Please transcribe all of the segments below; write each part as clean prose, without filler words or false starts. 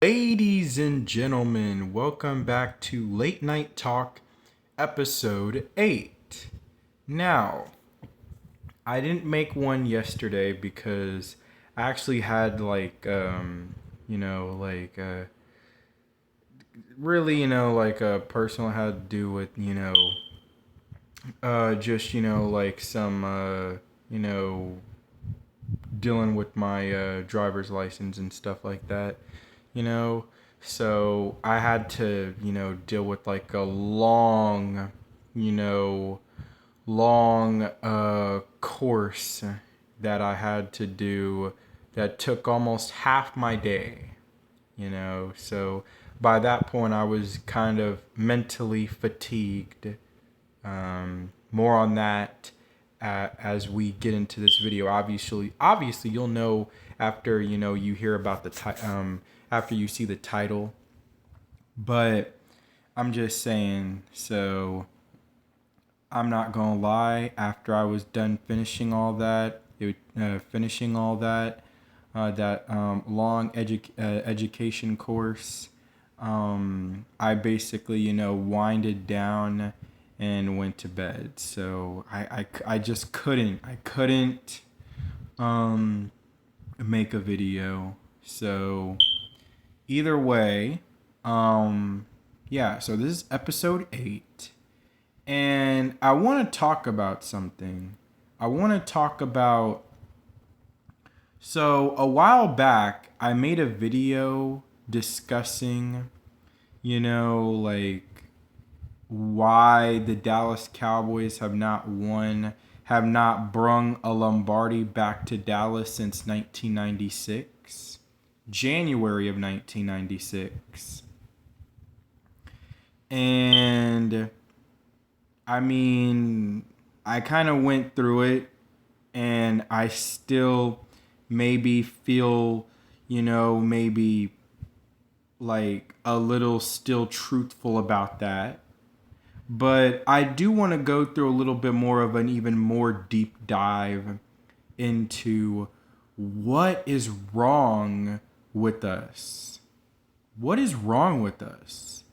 Ladies and gentlemen, welcome back to Late Night Talk, episode 8. Now, I didn't make one yesterday because I actually had a personal had to do with, you know, dealing with my driver's license and stuff like that, you know. So I had to, deal with like a you know, long course that I had to do that took almost half my day. So by that point, I was kind of mentally fatigued. More on that as we get into this video. Obviously, you'll know after you hear about after you see the title. But I'm just saying. So I'm not gonna lie. After I was done finishing all that, that long education course, I basically winded down and went to bed. So I just couldn't make a video. So either way, yeah. So this is episode 8. And I want to talk about something. I want to talk about. So, a while back, I made a video discussing, why the Dallas Cowboys have not brung a Lombardi back to Dallas since 1996, January of 1996. And I mean, I kind of went through it, and I still maybe feel, maybe like a little still truthful about that. But I do want to go through a little bit more of an even more deep dive into what is wrong with us. What is wrong with us?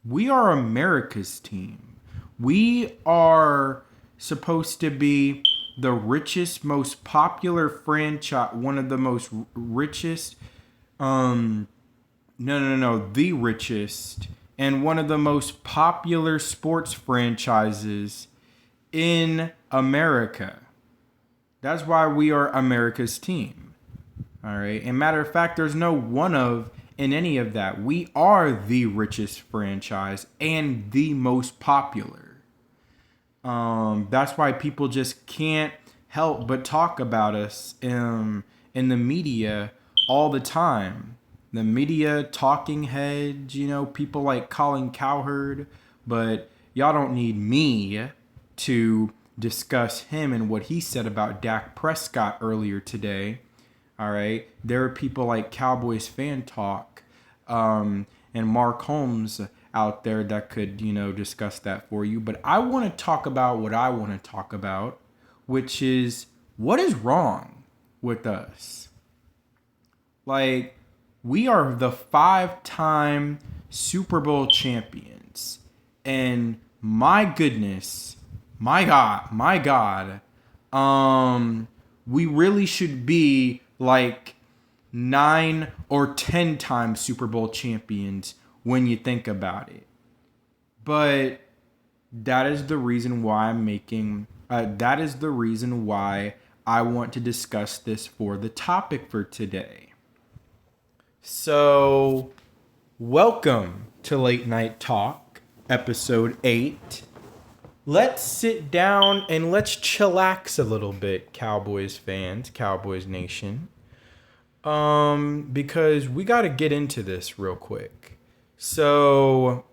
We are America's team. We are supposed to be the richest, most popular franchise, one of the most richest, the richest, and one of the most popular sports franchises in America. That's why we are America's team. All right. And matter of fact, there's no one of in any of that. We are the richest franchise and the most popular. That's why people just can't help but talk about us in the media all the time. The media talking heads, people like Colin Cowherd, but y'all don't need me to discuss him and what he said about Dak Prescott earlier today. All right. There are people like Cowboys Fan Talk and Mark Holmes out there that could, discuss that for you. But I want to talk about what I want to talk about, which is what is wrong with us. Like, we are the 5-time Super Bowl champions. And my goodness, my God, we really should be like 9 or 10 times Super Bowl champions when you think about it. But that is the reason why that is the reason why I want to discuss this for the topic for today. So, welcome to Late Night Talk, episode 8. Let's sit down and let's chillax a little bit, Cowboys fans, Cowboys Nation. Because we got to get into this real quick. So,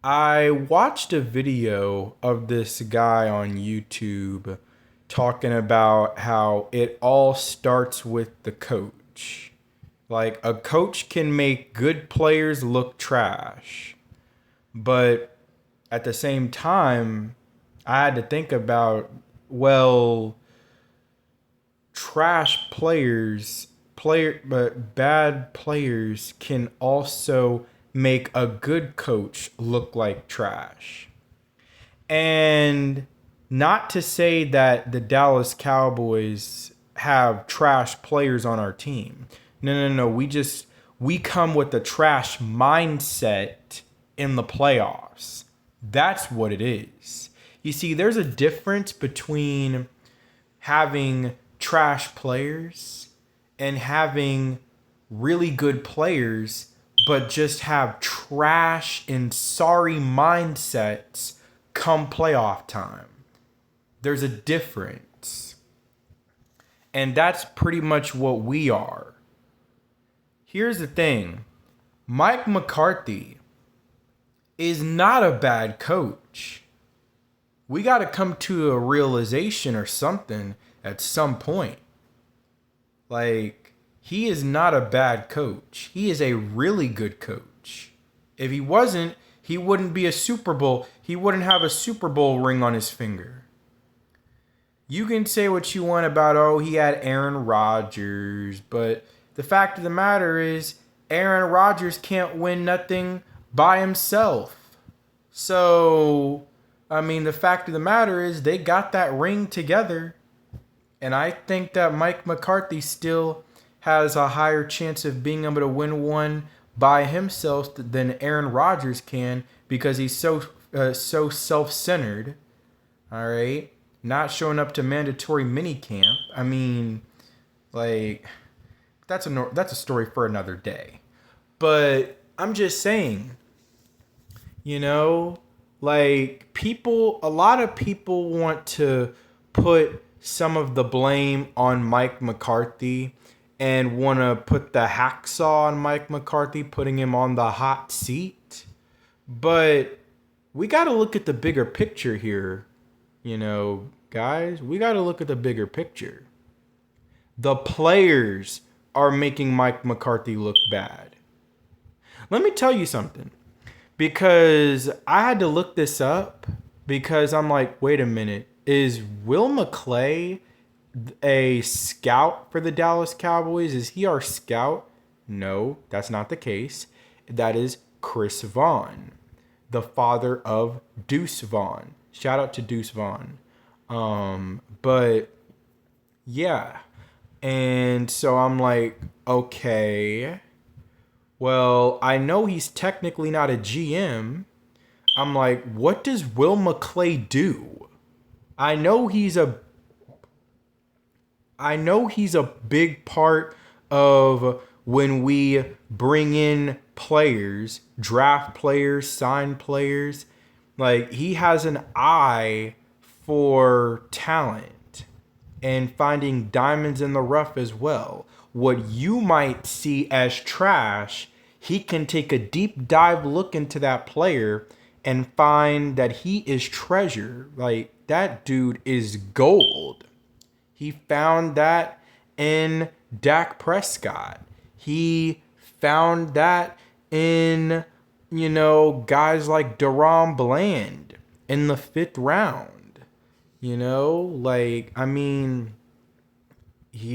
I watched a video of this guy on YouTube talking about how it all starts with the coach. Like, a coach can make good players look trash. But at the same time, I had to think about, well, trash players bad players can also make a good coach look like trash. And not to say that the Dallas Cowboys have trash players on our team. No. We come with the trash mindset in the playoffs. That's what it is. You see, there's a difference between having trash players and having really good players, but just have trash and sorry mindsets come playoff time. There's a difference. And that's pretty much what we are. Here's the thing. Mike McCarthy is not a bad coach. We got to come to a realization or something at some point. Like, he is not a bad coach. He is a really good coach. If he wasn't, he wouldn't be a Super Bowl. He wouldn't have a Super Bowl ring on his finger. You can say what you want about, oh, he had Aaron Rodgers, but the fact of the matter is, Aaron Rodgers can't win nothing by himself. So, I mean, the fact of the matter is, they got that ring together. And I think that Mike McCarthy still has a higher chance of being able to win one by himself than Aaron Rodgers can, because he's so self-centered. All right, not showing up to mandatory mini camp. I mean, like, that's a story for another day. But I'm just saying, like, a lot of people want to put some of the blame on Mike McCarthy and want to put the hacksaw on Mike McCarthy, putting him on the hot seat. But we got to look at the bigger picture here, guys. We got to look at the bigger picture. The players are making Mike McCarthy look bad. Let me tell you something, because I had to look this up, because I'm like, wait a minute. Is Will McClay a scout for the Dallas Cowboys? Is he our scout? No, that's not the case. That is Chris Vaughn, the father of Deuce Vaughn. Shout out to Deuce Vaughn. But yeah. And so I'm like, okay, well, I know he's technically not a GM. I'm like, what does Will McClay do? I know he's a big part of when we bring in players, draft players, sign players. Like, he has an eye for talent and finding diamonds in the rough as well. What you might see as trash, he can take a deep dive look into that player and find that he is treasure. Like, that dude is gold. He found that in Dak Prescott. He found that in, guys like Deron Bland in the 5th round. He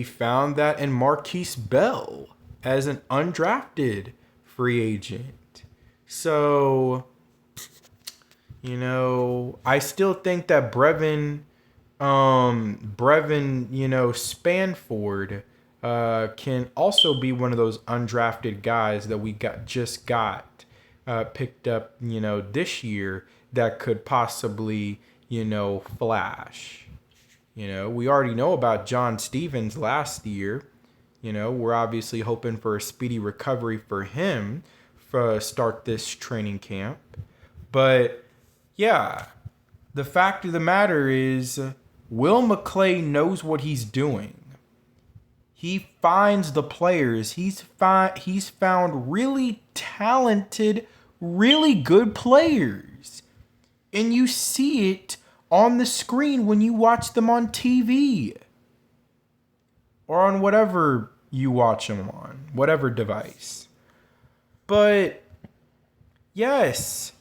found that in Marquise Bell as an undrafted free agent. So, I still think that Brevin, Spanford can also be one of those undrafted guys that we just got picked up, this year, that could possibly, flash. We already know about John Stevens last year. We're obviously hoping for a speedy recovery for him for start this training camp. But yeah, the fact of the matter is, Will McClay knows what he's doing. He finds the players. He's found really talented, really good players. And you see it on the screen when you watch them on TV. Or on whatever you watch them on, whatever device. But, yes.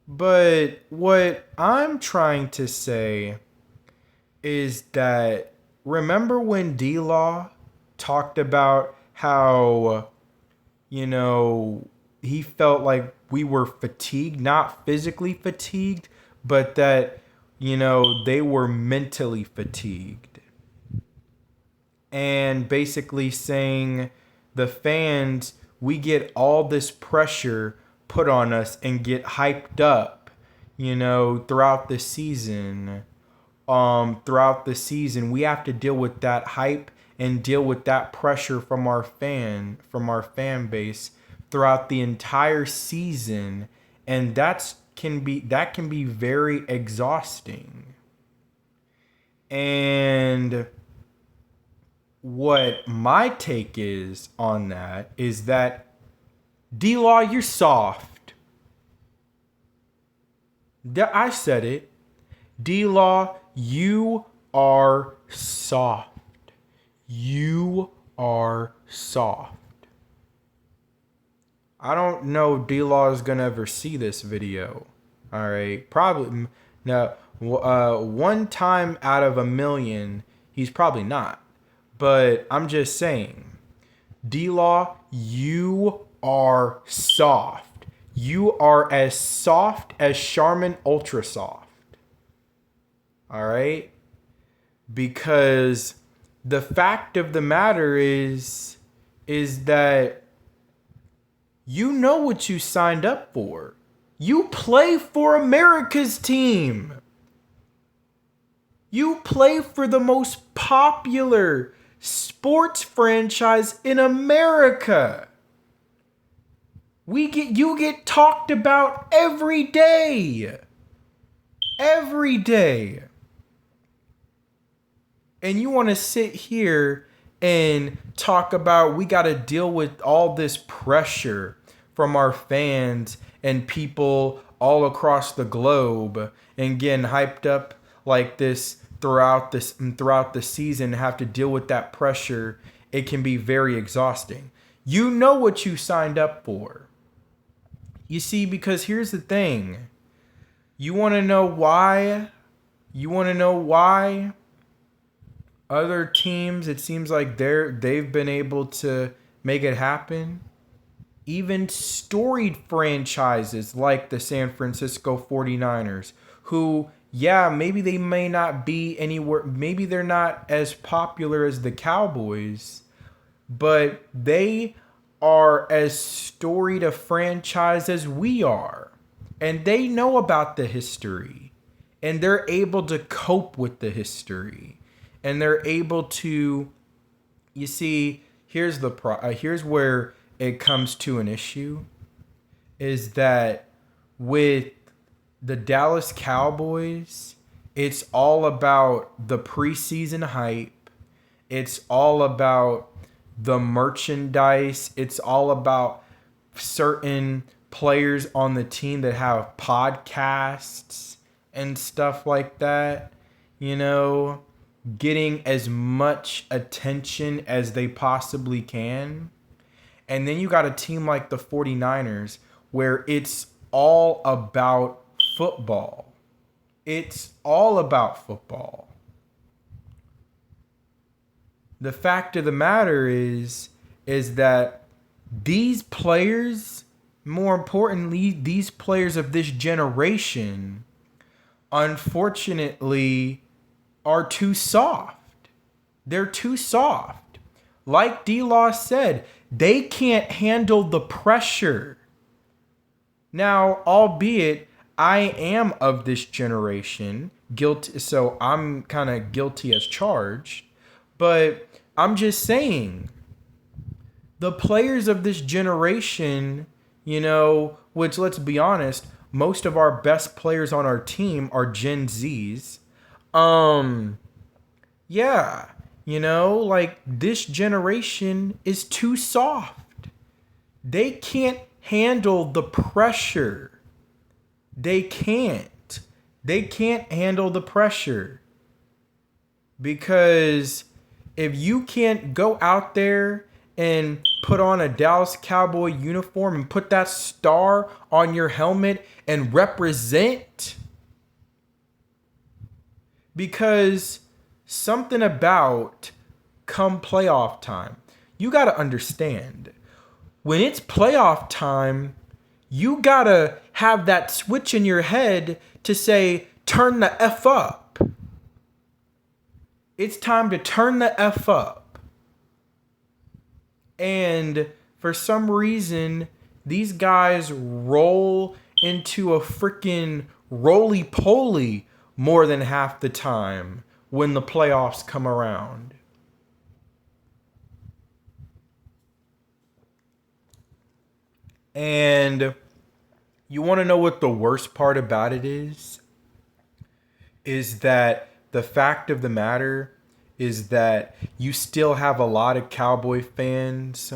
But what I'm trying to say is that, remember when D-Law talked about how, he felt like we were fatigued, not physically fatigued, but that, they were mentally fatigued. And basically saying the fans, we get all this pressure put on us and get hyped up, throughout the season. Throughout the season, we have to deal with that hype and deal with that pressure from our fan base throughout the entire season, and that can be very exhausting. And what my take is on that is that D-Law, you're soft. I said it. D-Law, you are soft. You are soft. I don't know if D-Law is gonna ever see this video. All right, probably no. One time out of a million, he's probably not. But I'm just saying, D-Law, you are soft. You are as soft as CHARMIN Ultra Soft. All right? Because the fact of the matter is that you know what you signed up for. You play for America's team. You play for the most popular sports franchise in America. You get talked about every day. Every day. And you want to sit here and talk about we got to deal with all this pressure from our fans and people all across the globe and getting hyped up like this throughout the season, have to deal with that pressure. It can be very exhausting. You know what you signed up for. You see, because here's the thing. You want to know why? Other teams, it seems like they've been able to make it happen. Even storied franchises like the San Francisco 49ers, who, maybe they may not be anywhere, maybe they're not as popular as the Cowboys, but they are as storied a franchise as we are. And they know about the history. And they're able to cope with the history. And they're able to, you see, here's where it comes to an issue, is that with the Dallas Cowboys, it's all about the preseason hype. It's all about the merchandise. It's all about certain players on the team that have podcasts and stuff like that, getting as much attention as they possibly can. And then you got a team like the 49ers where it's all about football. It's all about football. The fact of the matter is that these players, more importantly, these players of this generation, unfortunately, are too soft. They're too soft. Like D-Law said, they can't handle the pressure. Now, albeit I am of this generation, guilty, so I'm kind of guilty as charged, but I'm just saying, the players of this generation, which, let's be honest, most of our best players on our team are Gen Zs. This generation is too soft. They can't handle the pressure. They can't handle the pressure. Because if you can't go out there and put on a Dallas Cowboy uniform and put that star on your helmet and represent, because something about come playoff time. You got to understand, when it's playoff time, you got to have that switch in your head to say, turn the F up. It's time to turn the F up. And for some reason, these guys roll into a freaking roly-poly more than half the time when the playoffs come around. And you want to know what the worst part about it is? Is that the fact of the matter is that you still have a lot of Cowboy fans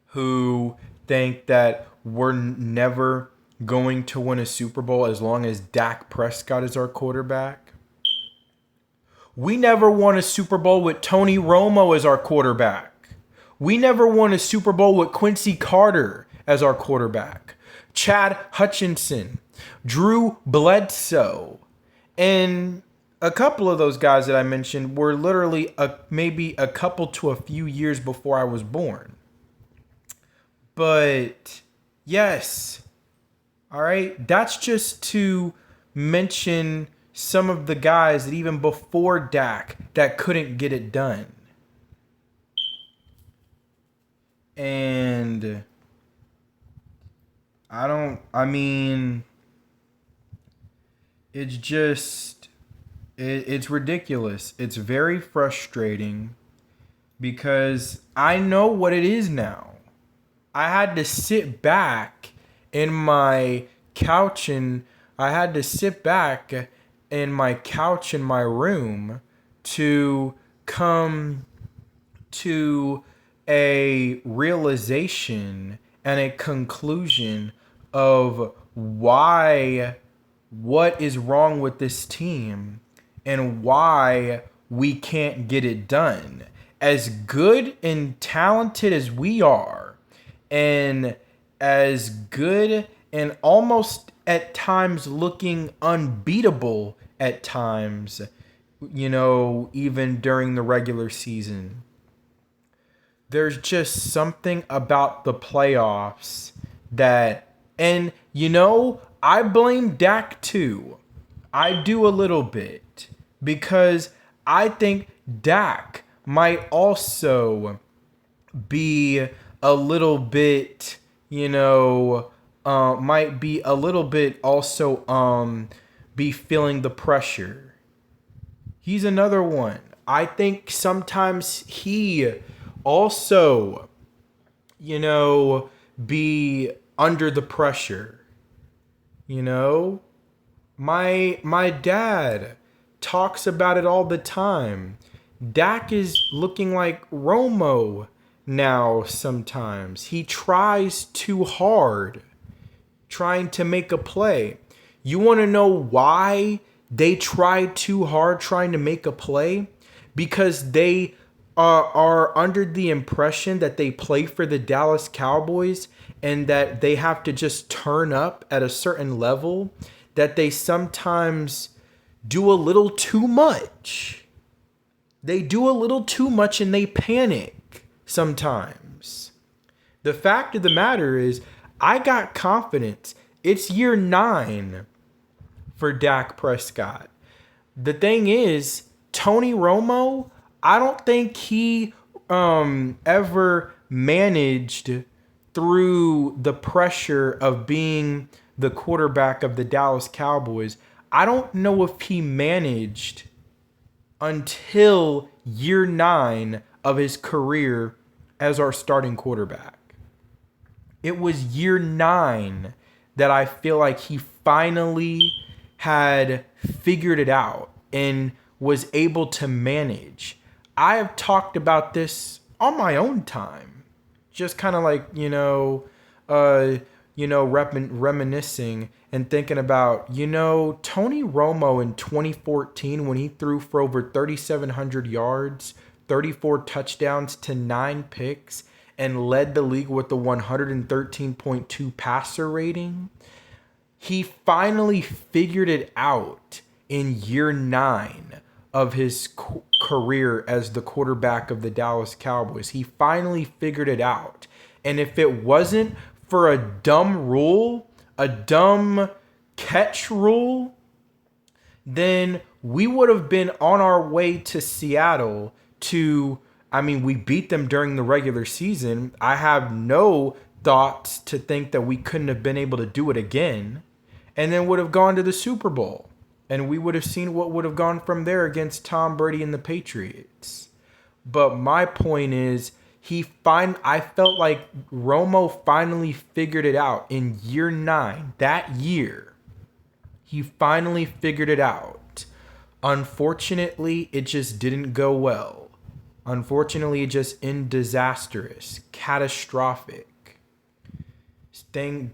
who think that we're never going to win a Super Bowl as long as Dak Prescott is our quarterback. We never won a Super Bowl with Tony Romo as our quarterback. We never won a Super Bowl with Quincy Carter as our quarterback. Chad Hutchinson, Drew Bledsoe, and a couple of those guys that I mentioned were literally maybe a couple to a few years before I was born. But yes, all right, that's just to mention some of the guys that even before Dak that couldn't get it done. And it's just, it's ridiculous. It's very frustrating because I know what it is now. I had to sit back in my couch in my room to come to a realization and a conclusion of what is wrong with this team and why we can't get it done. As good and talented as we are, and as good and almost at times looking unbeatable at times, even during the regular season, there's just something about the playoffs and I blame Dak too. I do a little bit because I think Dak might also be a little bit, might be a little bit also be feeling the pressure. He's another one. I think sometimes he also, be under the pressure. My dad talks about it all the time. Dak is looking like Romo now sometimes. He tries too hard trying to make a play. You want to know why they try too hard trying to make a play? Because they are under the impression that they play for the Dallas Cowboys and that they have to just turn up at a certain level, that they sometimes do a little too much. They do a little too much and they panic sometimes. The fact of the matter is, I got confidence. It's year 9 for Dak Prescott. The thing is, Tony Romo, I don't think he ever managed through the pressure of being the quarterback of the Dallas Cowboys. I don't know if he managed until year 9 of his career as our starting quarterback. It was year 9 that I feel like he finally had figured it out and was able to manage. I have talked about this on my own time, just kind of like, reminiscing and thinking about, Tony Romo in 2014 when he threw for over 3,700 yards, 34 touchdowns to 9 picks, and led the league with the 113.2 passer rating. He finally figured it out in year 9 of his career as the quarterback of the Dallas Cowboys. He finally figured it out. And if it wasn't for a dumb rule, a dumb catch rule, then we would have been on our way to Seattle to, I mean, we beat them during the regular season. I have no thoughts to think that we couldn't have been able to do it again, and then would have gone to the Super Bowl. And we would have seen what would have gone from there against Tom Brady and the Patriots. But my point is, I felt like Romo finally figured it out in year 9. That year, he finally figured it out. Unfortunately, it just didn't go well. Unfortunately, it just ended disastrous, catastrophic.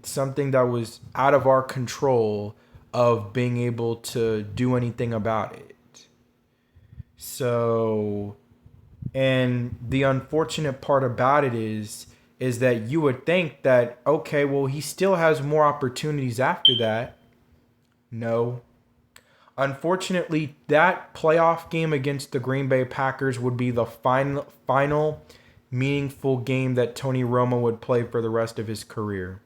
Something that was out of our control of being able to do anything about it. So, and the unfortunate part about it is that you would think that, okay, well, he still has more opportunities after that. No. Unfortunately, that playoff game against the Green Bay Packers would be the final meaningful game that Tony Romo would play for the rest of his career.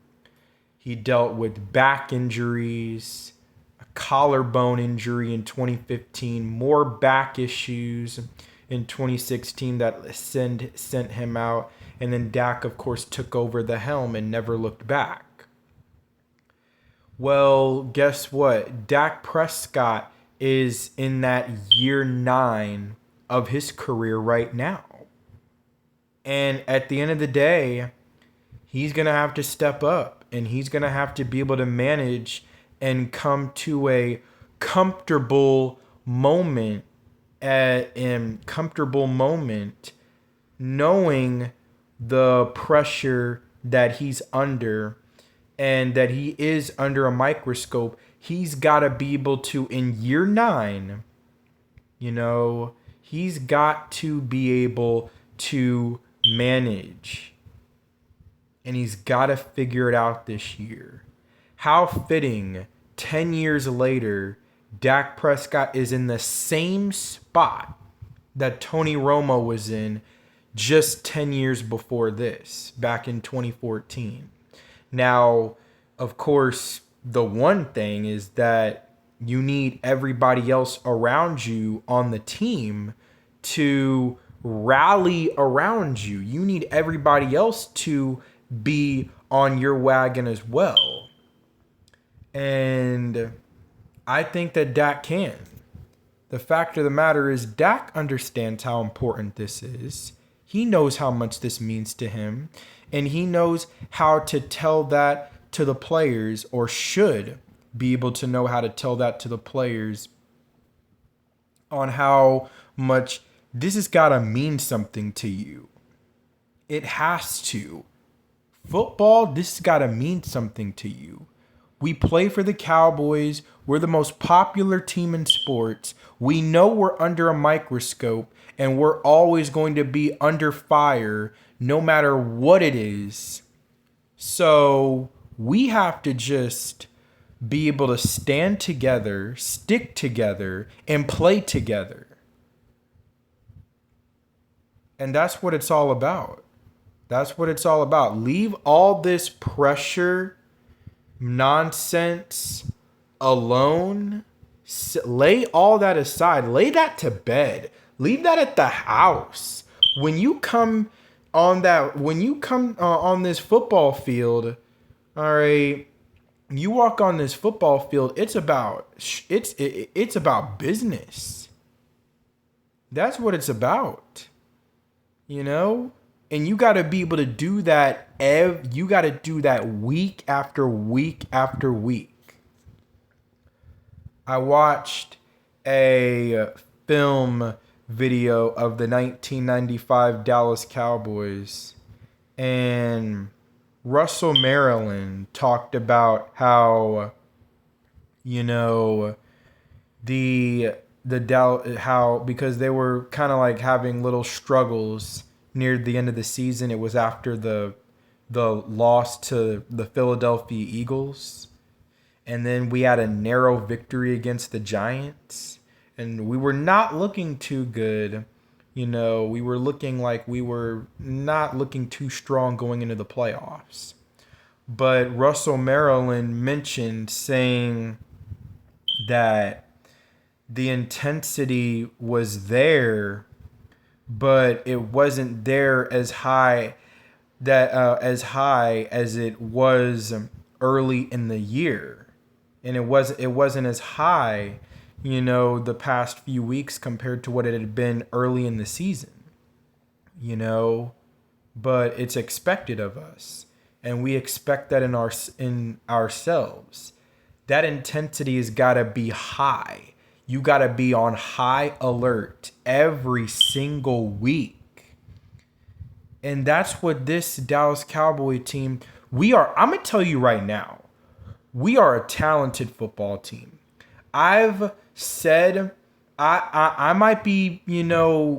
He dealt with back injuries, a collarbone injury in 2015, more back issues in 2016 that sent him out. And then Dak, of course, took over the helm and never looked back. Well, guess what? Dak Prescott is in that year 9 of his career right now. And at the end of the day, he's going to have to step up. And he's going to have to be able to manage and come to a comfortable moment knowing the pressure that he's under and that he is under a microscope. He's got to be able to, in year 9, he's got to be able to manage. And he's got to figure it out this year. How fitting, 10 years later, Dak Prescott is in the same spot that Tony Romo was in just 10 years before this, back in 2014. Now, of course, the one thing is that you need everybody else around you on the team to rally around you. You need everybody else to be on your wagon as well. And I think that Dak can. The fact of the matter is, Dak understands how important this is. He knows how much this means to him. And he knows how to tell that to the players, or should be able to know how to tell that to the players on how much this has got to mean something to you. It has to. Football, this has got to mean something to you. We play for the Cowboys. We're the most popular team in sports. We know we're under a microscope, and we're always going to be under fire no matter what it is. So we have to just be able to stand together, stick together, and play together. And that's what it's all about. That's what it's all about. Leave all this pressure, nonsense alone. Lay all that aside. Lay that to bed. Leave that at the house. When you come on this football field, all right, you walk on this football field, it's about business. That's what it's about. And you got to be able to do that. You got to do that week after week after week. I watched a film video of the 1995 Dallas Cowboys, and Russell Maryland talked about how, how, because they were kind of like having little struggles near the end of the season. It was after the loss to the Philadelphia Eagles. And then we had a narrow victory against the Giants. and we were not looking too good. We were looking like we were not looking too strong going into the playoffs. But Russell Maryland mentioned saying that the intensity was there, but it wasn't there as high as it was early in the year, and it wasn't as high, the past few weeks compared to what it had been early in the season. But it's expected of us, and we expect that in ourselves. That intensity has got to be high. You got to be on high alert every single week. And that's what this Dallas Cowboy team, we are. I'm going to tell you right now, we are a talented football team. I've said, I might be,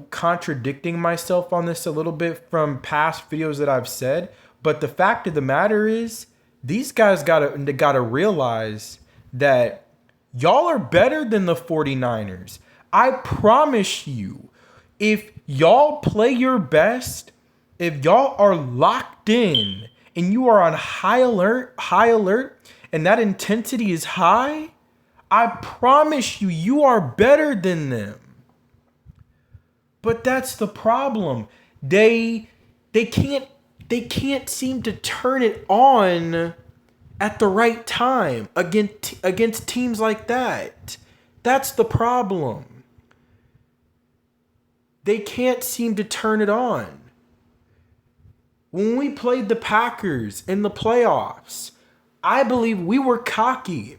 contradicting myself on this a little bit from past videos that I've said, but the fact of the matter is, these guys gotta realize that y'all are better than the 49ers. I promise you, if y'all play your best, if y'all are locked in and you are on high alert, and that intensity is high, I promise you, you are better than them. But that's the problem. They can't seem to turn it on at the right time against teams like that. That's the problem. They can't seem to turn it on. When we played the Packers in the playoffs, I believe we were cocky.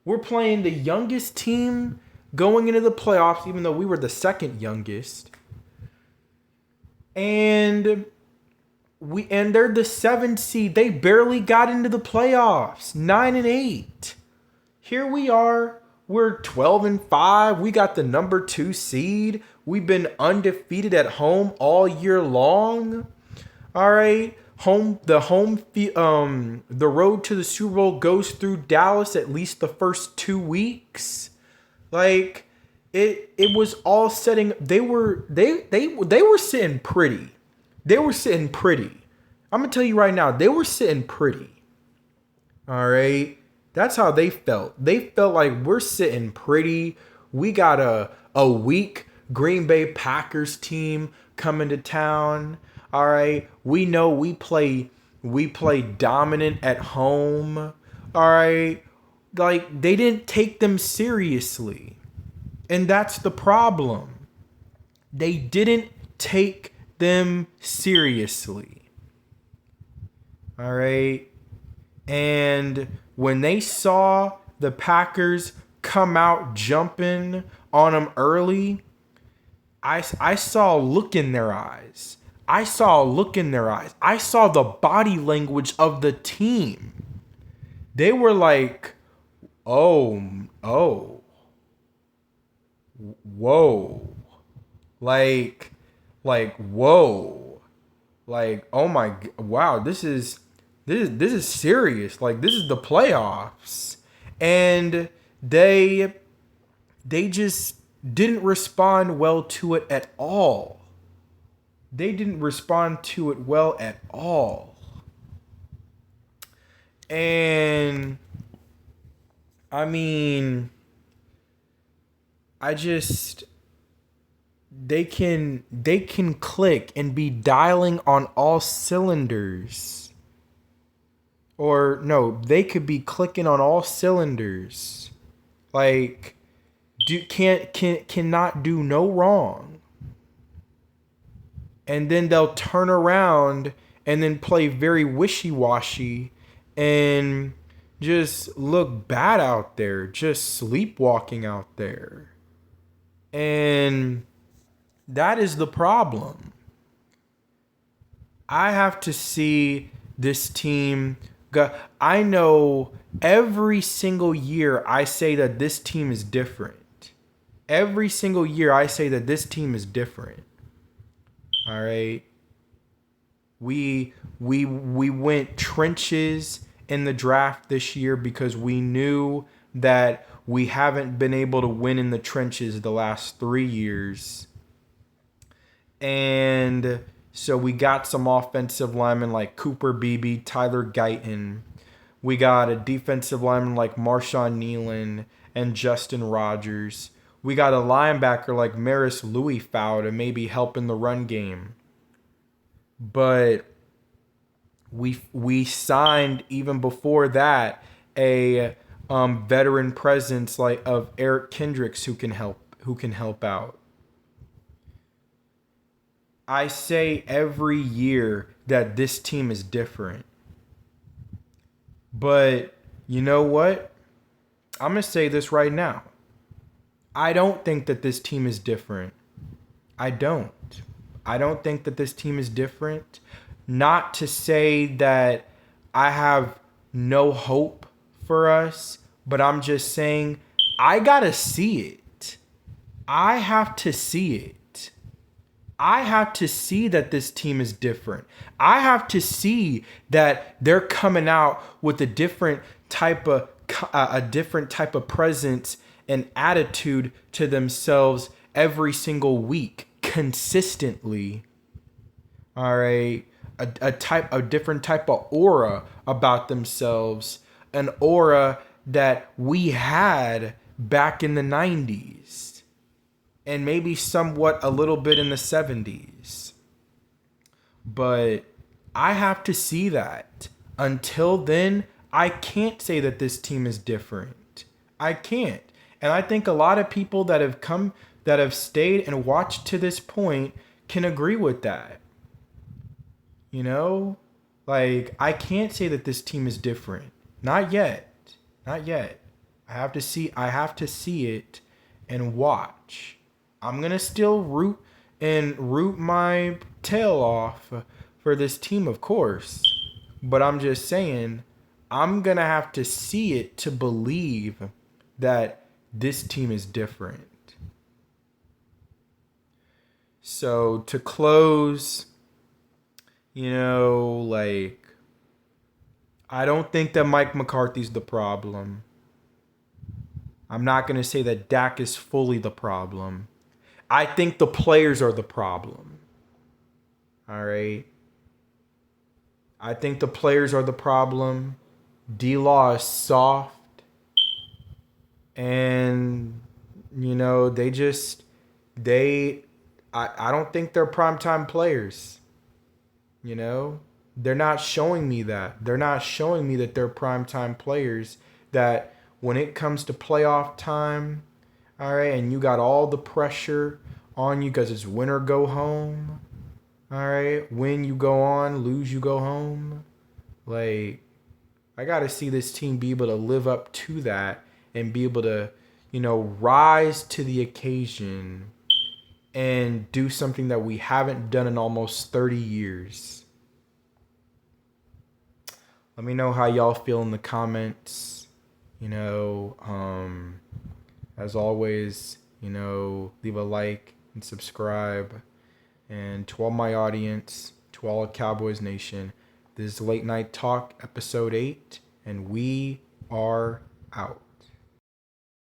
We're playing the youngest team going into the playoffs, even though we were the second youngest. And they're the 7th seed. They barely got into the playoffs. 9-8. Here we are. We're 12-5. We got the number 2 seed. We've been undefeated at home all year long. All right. The road to the Super Bowl goes through Dallas at least the first 2 weeks. Like, it was all setting. They were sitting pretty. They were sitting pretty. I'm gonna tell you right now, they were sitting pretty. All right. That's how they felt. They felt like we're sitting pretty. We got a weak Green Bay Packers team coming to town. All right. We know we play dominant at home. All right. Like, they didn't take them seriously. And that's the problem. They didn't take them seriously. All right. And when they saw the Packers come out jumping on them early, I saw a look in their eyes. I saw the body language of the team. They were like, oh, whoa. Like, whoa. Like, oh my, wow, this is serious. Like, this is the playoffs. And they just didn't respond well to it at all. They didn't respond to it well at all. And I mean, they can click and be dialing on all cylinders. Or no, they could be clicking on all cylinders. Like, cannot do no wrong. And then they'll turn around and then play very wishy-washy and just look bad out there, just sleepwalking out there. And that is the problem. I have to see this team go. I know every single year I say that this team is different. Every single year I say that this team is different. All right. We went trenches in the draft this year because we knew that we haven't been able to win in the trenches the last 3 years. And so we got some offensive linemen like Cooper Beebe, Tyler Guyton. We got a defensive lineman like Marshawn Nealon and Justin Rogers. We got a linebacker like Maris Louis-Fow to maybe help in the run game. But we signed even before that a veteran presence like of Eric Kendricks who can help out. I say every year that this team is different. But you know what? I'm going to say this right now. I don't think that this team is different. I don't think that this team is different. Not to say that I have no hope for us, but I'm just saying I got to see it. I have to see it. I have to see that this team is different. I have to see that they're coming out with a different type of presence and attitude to themselves every single week, consistently. All right, a different type of aura about themselves, an aura that we had back in the 90s. And maybe somewhat a little bit in the 70s. But I have to see that. Until then, I can't say that this team is different. I can't. And I think a lot of people that have stayed and watched to this point can agree with that. You know? Like, I can't say that this team is different. Not yet. Not yet. I have to see it and watch. I'm going to still root my tail off for this team, of course. But I'm just saying, I'm going to have to see it to believe that this team is different. So to close, I don't think that Mike McCarthy's the problem. I'm not going to say that Dak is fully the problem. I think the players are the problem. All right. I think the players are the problem. D-Law is soft. And, I don't think they're primetime players. They're not showing me that. They're not showing me that they're primetime players, that when it comes to playoff time, all right, and you got all the pressure on you because it's win or go home. All right, win you go on, lose you go home. Like, I got to see this team be able to live up to that and be able to, rise to the occasion and do something that we haven't done in almost 30 years. Let me know how y'all feel in the comments. As always, leave a like and subscribe. And to all my audience, to all of Cowboys Nation, this is Late Night Talk, Ep.8, and we are out.